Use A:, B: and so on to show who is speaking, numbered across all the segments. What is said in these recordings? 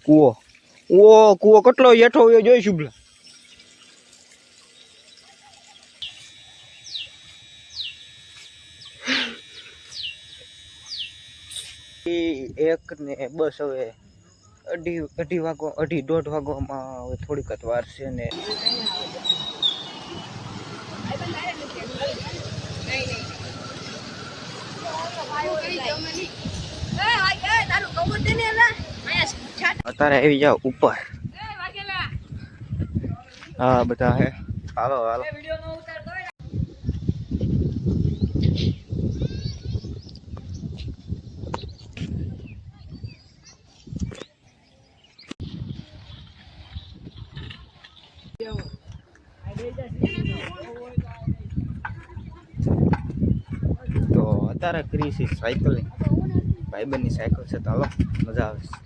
A: કૂવો કૂવો કેટલો હેઠો જોઈ શુભલા એક ને બસ હવે અઢી વાગો દોઢ વાગવામાં હવે થોડીક જ વાર છે ને અત્યારે આવી જાવ ઉપર હા બધા હે હાલો તો અત્યારે કરી છે સાયકલિંગ ભાઈબંધની સાયકલ છે તો હાલો મજા આવે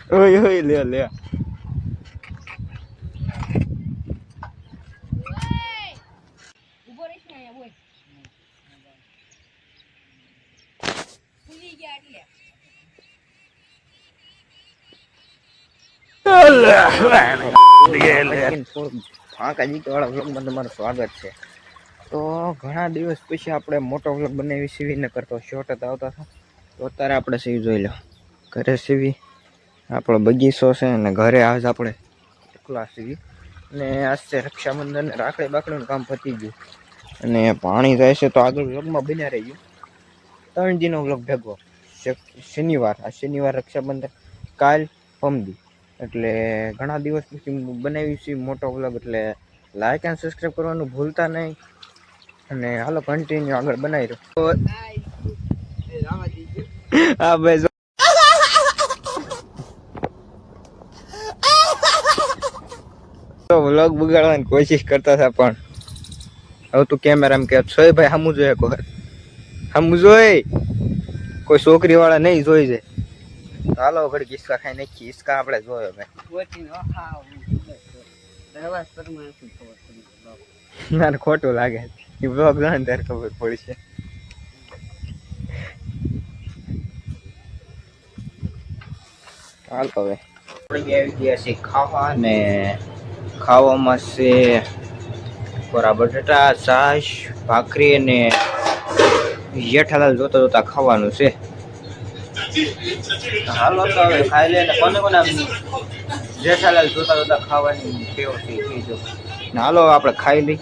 A: ઓય લે તમારું સ્વાગત છે તો ઘણા દિવસ પછી આપણે મોટો વ્લોગ બનાવી સીવી ન કરતો શોર્ટ જ આવતા હતા તો અત્યારે આપણે સીવી જોઈ લો ઘરે સીવી આપણો બગીચો છે અને ઘરે આજ આપણે એકલા સીવી અને આજ છે રક્ષાબંધન રાખડી બાકડીનું કામ પતી ગયું અને પાણી જાય છે તો આગળ વ્લોગમાં બન્યા રહી ગયું 3 દિનનો વ્લોગ ભેગો શનિવાર રક્ષાબંધન કાલ પમદી એટલે ઘણા દિવસ પછી બનાવી છે મોટો વ્લોગ એટલે લાઈક એન્ડ સબસ્ક્રાઈબ કરવાનું ભૂલતા નહીં અને હાલો કન્ટિન્યુ આગળ બનાવી રહ્યો હા ભાઈ તો વ્લોગ બગાડવાની કોશિશ કરતા હતા પણ હવે તું કેમેરામાં કે સોય ભાઈ હમું જોઈએ હમું જોઈ કોઈ છોકરી વાળા નહીં જોઈ જાય હાલો ઘડી કિસ્કા ખાઈ નાખી કિસ્કા આપણે જોયો ભાઈ ખોટું લાગે એ બ્લોગ જાણે ત્યારે ખબર પડશે હાલ હવે આવી ગયા છે ખાવા ને ખાવામાં છે કોરા બટાટા છાશ ભાખરી અને જેઠાલાલ જોતા ખાવાનું છે હાલો તો હવે ખાઈ લે કોને જેઠાલાલ જોતા ખાવાની ટેવ છે હાલો આપણે ખાઈ લઈ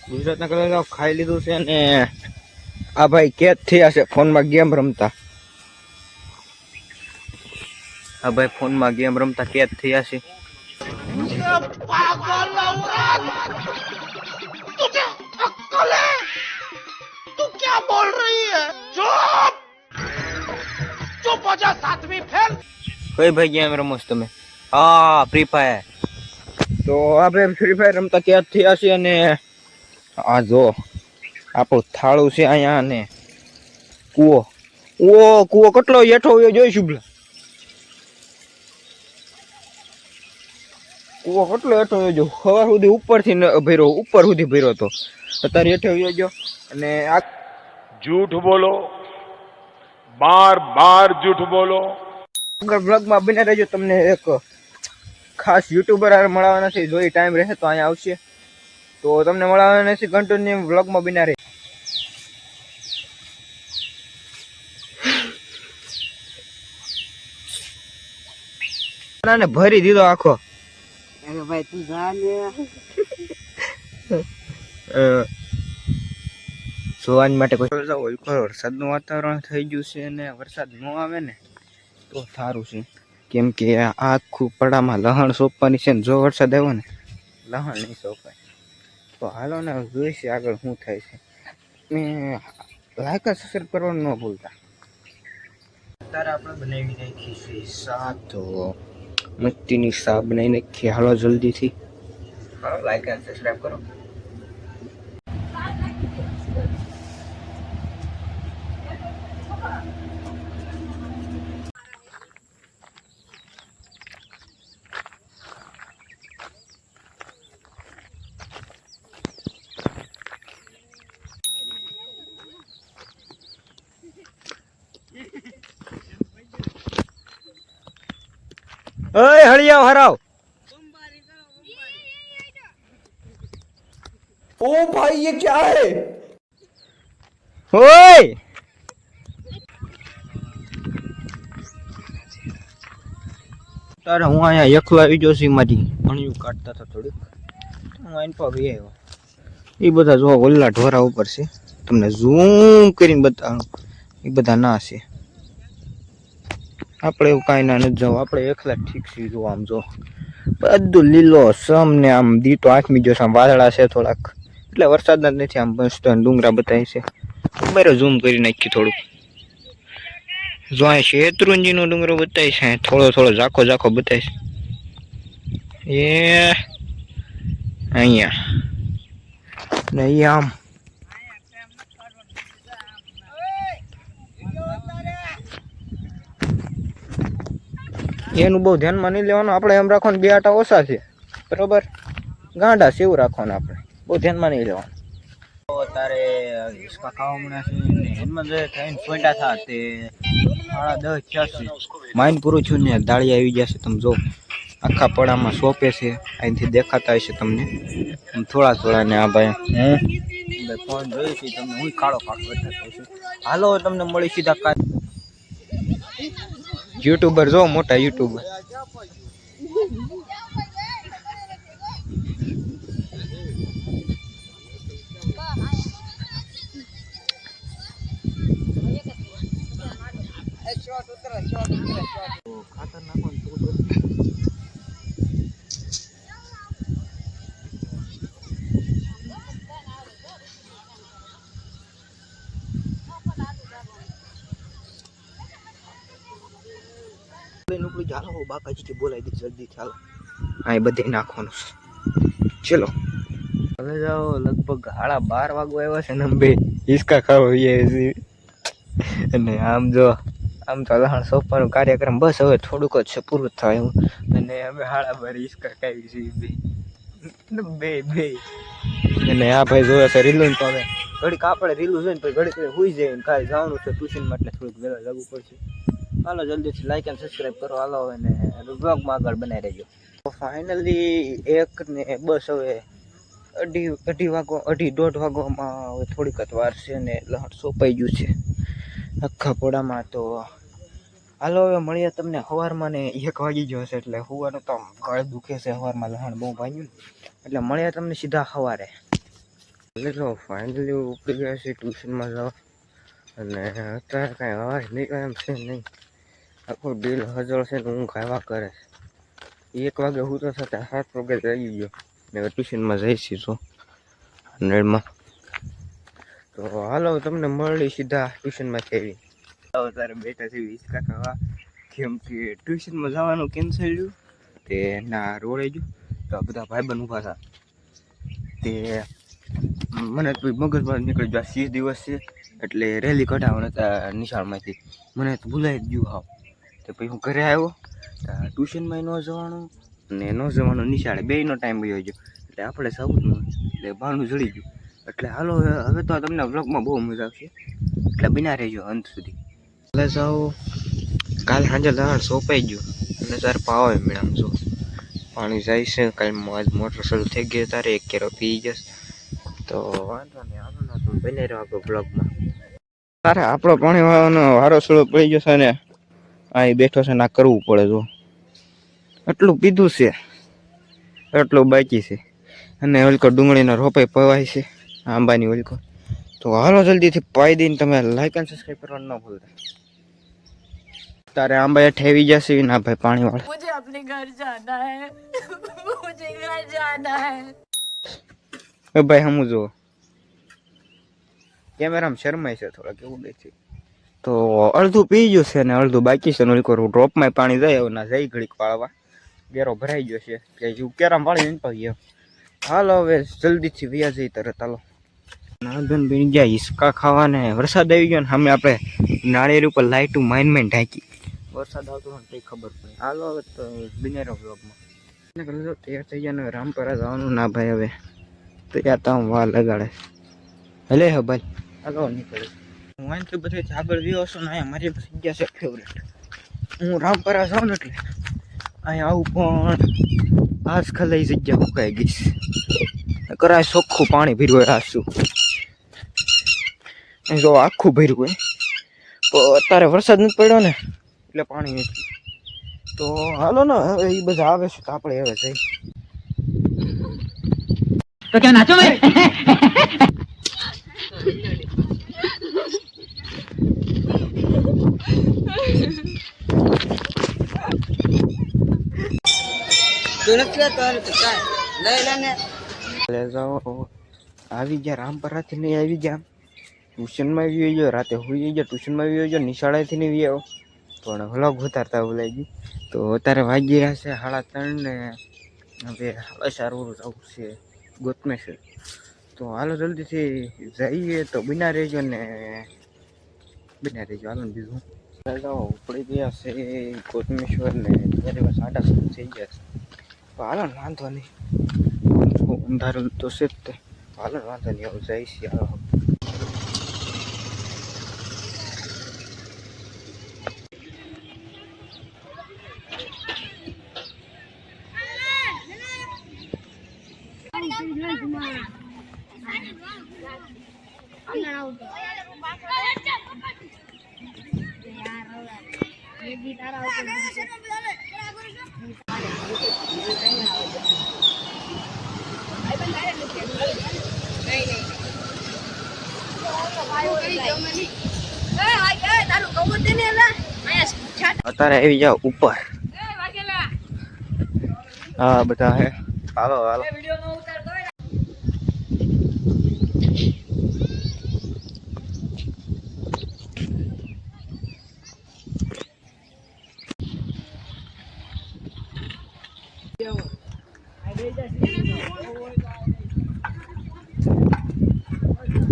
A: ગુજરાતના કલર ખાઈ લીધું છે ને આ ભાઈ કેદ થયા છે ફોનમાં ગેમ રમતા કેદ થયા છે કઈ ભાઈ ગેમ રમો છો તમે હા ફ્રી ફાયર તો આપણે ફ્રી ફાયર રમતા કેદ થયા છે અને આ જો આપણું થાળું છે અહીંયા અને કૂવો કેટલો હેઠો જોઈ શુભલા કૂવો કેટલો હેઠો જો સવાર સુધી ઉપરથી ઉપર સુધી ભર્યો હતો અત્યારે હેઠો ગયો અને આ
B: झूठ बोलो बार झूठ बोलो
A: આગળ બ્લોગમાં બને રહેજો તમને એક ખાસ યુટ્યુબર મળવાના છે જો ટાઈમ રહે તો અહીંયા આવશે તો તમને મળવાના છે કન્ટિન્યુ બ્લોગમાં બન્યા રહે ભરી દીધો આખો
C: ભાઈ તું જા ને
A: જોવાની માટે કોઈ વરસાદનું વાતાવરણ થઈ ગયું છે અને વરસાદ ન આવે ને તો સારું છે કેમ કે આ આખું પડામાં લહણ સોંપવાની છે ને જો વરસાદ આવ્યો ને લહણ નહીં સોંપાય તો હાલો ને જોઈશે આગળ શું થાય છે મેં લાઈક સબસ્ક્રાઈબ કરવાનું ન ભૂલતા અત્યારે આપણે બનાવી નાખી છે શાક તો મસ્તીની શાક બનાવી નાખી હાલો જલ્દીથી હાલો લાઈક એન્ડ સબસ્ક્રાઈબ કરો ઓય હળિયાવ હરાવ
D: ओ भाई ये क्या है?
A: ઓય તારે હું અહીંયા એકલો આવી ગયો છું મારી ભણ્યું કાઢતા હતા થોડીક હું આઈન પર ગઈ આવ્યો એ બધા જો ઓલા ઢોરા ઉપર છે તમને ઝૂમ કરીને બતાવું એ બધા ના છે આપણે એવું કાંઈ ના નથી જવું આપણે એકલા ઠીક છે જો આમ જો બધું લીલો સમ ને આમ દીટો આંખમી જો આમ વાદળા છે થોડાક એટલે વરસાદ જ નથી આમ મસ્ત ડુંગરા બતાય છે બરાબર ઝૂમ કરી નાખ્યું થોડુંક જો અહીં શેત્રુંજીનો ડુંગરો બતાય છે થોડો થોડો ઝાખો ઝાખો બતાય છે એ અહીંયા ને એ આમ એનું બહુ ધ્યાનમાં નહીં લેવાનું આપણે એમ રાખવાનું બે આટા ઓછા છે બરોબર ગાંડા છે એવું રાખવાનું આપણે બહુ ધ્યાનમાં નહીં લેવાનું તારે હિસકા ખાવા મળ્યા છે ને એમાં જે થઈને પોઈન્ટા થા તે 10:86 માઇન પૂરું છું ને દાળી આવી જશે તમે જો આખા પડામાં સોંપે છે અહીંથી દેખાતા હશે તમને થોડા થોડા ને આ ભાઈ ફોન જોઈ છે તમને હું કાળો કાળો બતાવતો છું હાલો તમને મળી સીધા કાલ યુટ્યુબર જો મોટા યુટ્યુબર ખાતર નાખવાનું નોકરી ચાલો બાકાજી બોલાવી દે જલ્દી ચાલો હા એ બધે નાખવાનું છે ચલો હવે જાઓ લગભગ 12:30 વાગવા આવ્યા છે ને બે હિસકા ખાવા અને આમ જો આમ તો લહણ સોંપવાનો કાર્યક્રમ બસ હવે થોડુંક જ છે પૂરું થાય એવું અને અમે 12:30 હિસકા ખાવી છીએ બે અને આ ભાઈ જોવે છે રીલું તો હવે ઘડીક આપણે રીલું જોઈને પછી ઘડીક સુઈ જાય ને કાલે જવાનું છે ટ્યુશનમાં એટલે થોડુંક વહેલા જવું પડશે હાલો જલ્દીથી લાઈક એન્ડ સબસ્ક્રાઈબ કરો હાલો અને બ્લોગમાં આગળ બનાવી રહેજો ફાઇનલી 1 ને બસ હવે દોઢ વાગવામાં હવે થોડીક જ વાર છે ને લહણ સોંપાઈ ગયું છે આખા પોડામાં તો હાલો હવે મળીએ તમને સવારમાં ને 1 વાગી ગયો છે એટલે સવારનું તો ગળે દુખે છે સવારમાં લહણ બહુ ભાગ્યું એટલે મળીએ તમને સીધા સવારે એટલે ફાઇનલી ઉપડી ગયા છે ટ્યુશનમાં જવા અને અત્યારે કાંઈ અવાજ નીકળે એમ છે નહીં આખું દિલ હજળ છે ને ઊંઘ આવ્યા કરે 1 વાગે હું તો થતા 7 વાગે આવી ગયો ને ટ્યુશનમાં જઈશી તો 100માં તો હાલો તમને મળી સીધા ટ્યુશનમાંથી આવી અત્યારે બેઠા છે હિસકા ખાવા કેમ કે ટ્યુશનમાં જવાનું કેન્સલ થયું તે ના રોડે ગયું તો બધા ભાઈબંધ ઊભા હતા તે મને તો મગજમાં નીકળી ગયો 30 દિવસ છે એટલે રેલી કઢાવવાના હતા નિશાળમાંથી મને તો ભૂલાઈ જ ગયું હાવ તો પછી હું ઘરે આવ્યો ટ્યુશનમાં ન જવાનું ને ન જવાનું નિશાળે બેયનો ટાઈમ વયો ગયો એટલે આપણે સૌનું એટલે ભાણું જડી ગયું એટલે હાલો હવે તો તમને વ્લોગમાં બહુ મજા આવશે એટલે બિના રહેજો અંત સુધી એટલે જાઓ કાલ સાંજે લહણ સોંપાઈ ગયું અને તારે પાવે મેળામ જો પાણી જાય છે કાલ મોટર શરૂ થઈ ગઈ તારે 1 કેરો પી જશે તો વાંધો નહીં હાલો ને તમે બને રહ્યો આપણો બ્લોગમાં તારે આપણો પાણી વાળવાનો વારો સળો પડી જશે ને અહીં બેઠો છે ને આ કરવું પડે જો એટલું પીધું છે એટલું બાકી છે અને ઓલકો ડુંગળીનો રોપાઈ પવાય છે આંબાની ઓલકો તો હાલો જલ્દીથી પાઈ દઈને તમે લાઈક એન્ડ સબસ્ક્રાઈબ કરવાનું ન ભૂલતા તારે આંબા હેઠ આવી જશે ના ભાઈ પાણી વાળા
E: मुझे अपने घर जाना है मुझे घर जाना है
A: એ ભાઈ હમું જુઓ કેમેરામાં શરમાય છે થોડા કેવું દેખે તો અડધું પી ગયું છે ને અડધું બાકી છે ને ઓલી કરું ડ્રોપમાં પાણી જાય એવું ના જાય ઘડીક પાળવા ગેરો ભરાઈ ગયો છે કે જેવું કેરામ પાણી નહીં પાવી હાલો હવે જલ્દીથી વ્યા જઈ તરત હાલો નાધન બની ગયા હિસકા ખાવા ને વરસાદ આવી ગયો ને સામે આપણે નાળિયેર ઉપર લાઈટું માઇન ઢાંકી વરસાદ આવતો હોય કંઈ ખબર પડે હાલો હવે તો બિનેરો બ્લોગમાં તૈયાર થઈ ગયા ને રામપરા જવાનું ના ભાઈ હવે તૈયાર તો વાર લગાડે હલે હે ભાઈ હાલો નીકળે હું અહીંથી બધેથી આગળ ગયો છું ને અહીંયા મારી જગ્યા છે ફેવરેટ હું રામપરા જાઉં ને એટલે અહીંયા આવું પણ આજ ખલાઈ જગ્યા સુકાઈ ગઈશ. કરાય ચોખ્ખું પાણી ભર્યું હોય આસું. જો આખું ભર્યું હોય તો અત્યારે વરસાદ નથી પડ્યો ને એટલે પાણી નથી. તો હાલો ને હવે એ બધા આવે છે તો આપણે હવે જઈ.
F: तो क्या नाचो मैं
A: આવી ગયા રામપરાથી નહીં આવી ગયા. ટ્યુશનમાં આવી ગયો, રાતે હોઈ ગયો, ટ્યુશનમાં આવી ગયો, નિશાળેથી નહીં આવ્યો પણ વ્લોગ ઉતારતા ભૂલાઈ ગયું. તો અત્યારે વાગી રહ્યા છે 3:30 ને હવે 4:30 જવું છે ગોતમેશ્વર. તો હાલો જલ્દીથી જઈએ તો બના રહેજો ને બના રહેજો. હાલો ને બીજું જાઓ ઉપડી ગયા છે ગોતમેશ્વર ને ત્યારે 7:30 થઈ ગયા છે. તો હાલો ને વાંધો નહીં, અંધારું તો છે જ તે. હાલો ને વાંધો નહીં, હવે જઈશ. હાલો અત્યારે આવી જાઓ ઉપર. હા બધા હે. હાલો હાલો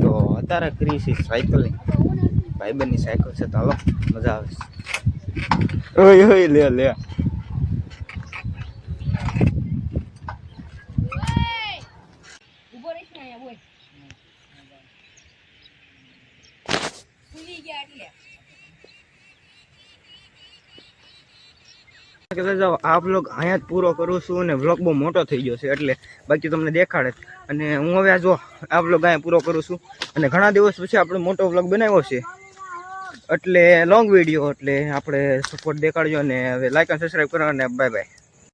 A: તો અત્યારે કરી છે સાયકલિંગ. ભાઈબંધની સાયકલ છે તો હાલો મજા આવે છે. ઓય ઓય લે લે આ બ્લોગ અહીંયા જ પૂરો કરું છું અને બ્લોગ બહુ મોટો થઈ ગયો છે એટલે બાકી તમને દેખાડે. અને હું હવે આ જો આ બ્લોગ અહીંયા પૂરો કરું છું. અને ઘણા દિવસ પછી આપણે મોટો બ્લોગ બનાવ્યો છે એટલે લોંગ વિડીયો, એટલે આપણે સપોર્ટ દેખાડજો અને હવે લાઈક અને સબસ્ક્રાઈબ કરો અને બાય બાય.